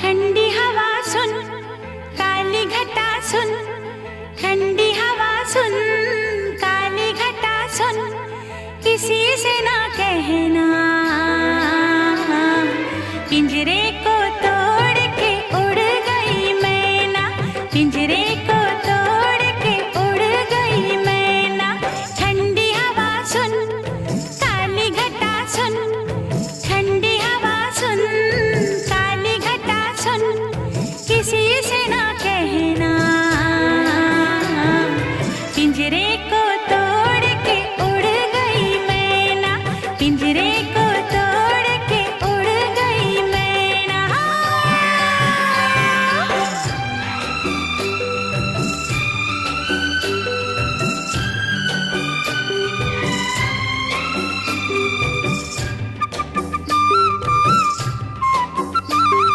ठंडी हवा सुन, काली घटा सुन, ठंडी हवा सुन, काली घटा सुन, किसी से ना कहना